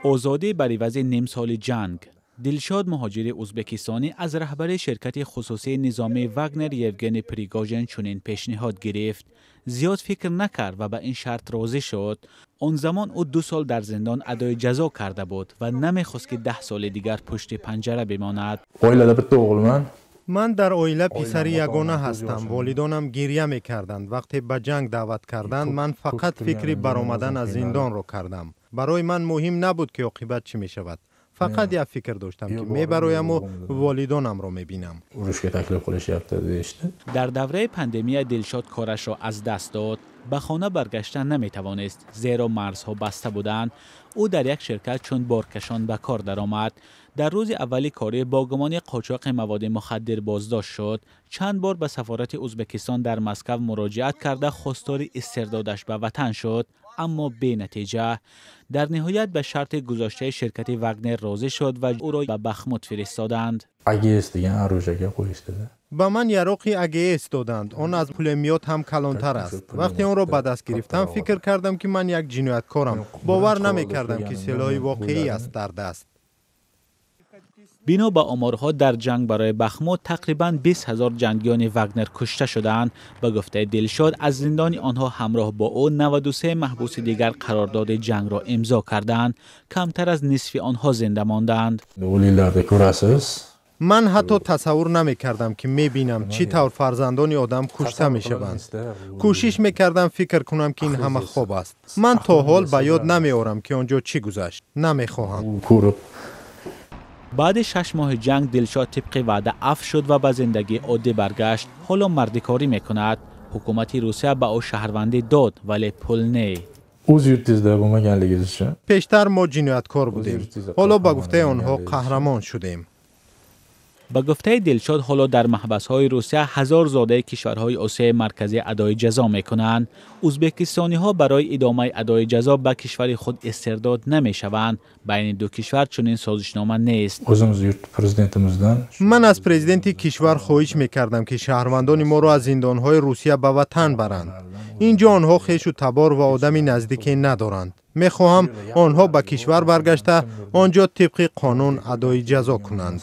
آزادی بر عوض نیم سال جنگ. دلشاد مهاجر ازبکستانی از رهبر شرکت خصوصی نظامی واگنر یوگنی پریگوژن چنین پیشنهاد گرفت. زیاد فکر نکرد و به این شرط راضی شد. آن زمان او 2 سال در زندان ادای جزا کرده بود و نمیخواست که 10 سال دیگر پشت پنجره بماند. من در اویله پسر یگانه هستم. والدانم گریه میکردند. وقتی به جنگ دعوت کردند من فقط فکری برآمدن از زندان رو کردم. برای من مهم نبود که عاقبت چی می شود. فقط یک فکر داشتم که میبرایم و والدانم رو میبینم. در دوره پاندمی دلشاد کارش را از دست داد. به خانه برگشتن نمیتوانست زیرا مرزها بسته بودند. او در یک شرکت چون بارکشان به کار درآمد. در روز اولی کاری با گمان قاچاق مواد مخدر بازداشت شد. چند بار به سفارت ازبکستان در مسکو مراجعت کرده خواستار استردادش به وطن شد، اما بی نتیجه. در نهایت به شرط گذاشته شرکت واگنر راضی شد و او را به بخموت فرستادند. با من یراقی اگیس دادند. آن از پولمیات هم کلانتر است. وقتی آن را به دست گرفتم فکر کردم که من یک جنایتکارم. باور نمی کردم که سلاح واقعی است در دست. بنا به آمارها در جنگ برای بخموت تقریباً 20,000 جنگیان واگنر کشته شدند. به گفته دلشاد از زندان آنها همراه با او 93 محبوس دیگر قرارداد جنگ را امضا کردند. کمتر از نصف آنها زنده ماندند. من حتی تصور نمی کردم که می بینم چی طور فرزندان آدم کشته می شوند. کوشش می کردم فکر کنم که این همه خوب است. من تا حال به یاد نمی آورم که آنجا چی گذشت. نمی خواهم. بعد 6 ماه جنگ دلشاد طبق وعده عفو شد و به زندگی عادی برگشت. حالا مردکاری میکند. حکومت روسیه به او شهروندی داد ولی پول نه. پیشتر ما جنایتکار بودیم. حالا به گفته آنها قهرمان شدیم. به گفته دلشاد حالا در محبس‌های روسیه 1000 زاده کشورهای آسیای مرکزی ادای جزا می‌کنند. ازبکستانی‌ها برای ادامه ادای جزا به کشور خود استرداد نمی‌شوند. بین دو کشور چنین سازشنامه نیست. من از پرزیدنت کشور خواهش می‌کردم که شهروندان ما را از زندان‌های روسیه به وطن برند. اینجا آنها خویش و تبار و آدمی نزدیکی ندارند. می‌خواهم آنها به کشور برگشته آنجا طبق قانون ادای جزا کنند.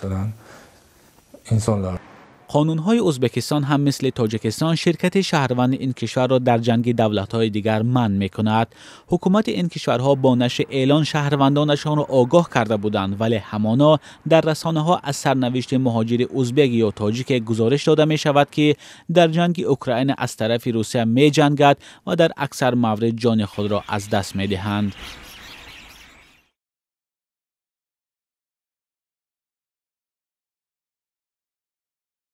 قانون‌های ازبکستان هم مثل تاجیکستان شرکت شهروند این کشور را در جنگ دولت‌های دیگر منع می‌کند. حکومت این کشورها با نشر اعلان شهروندانشان را آگاه کرده بودند، ولی همانا در رسانه‌ها از سرنوشت مهاجر ازبک یا تاجیک گزارش داده می‌شود که در جنگ اوکراین از طرف روسیه می‌جنگد و در اکثر موارد جان خود را از دست می‌دهند.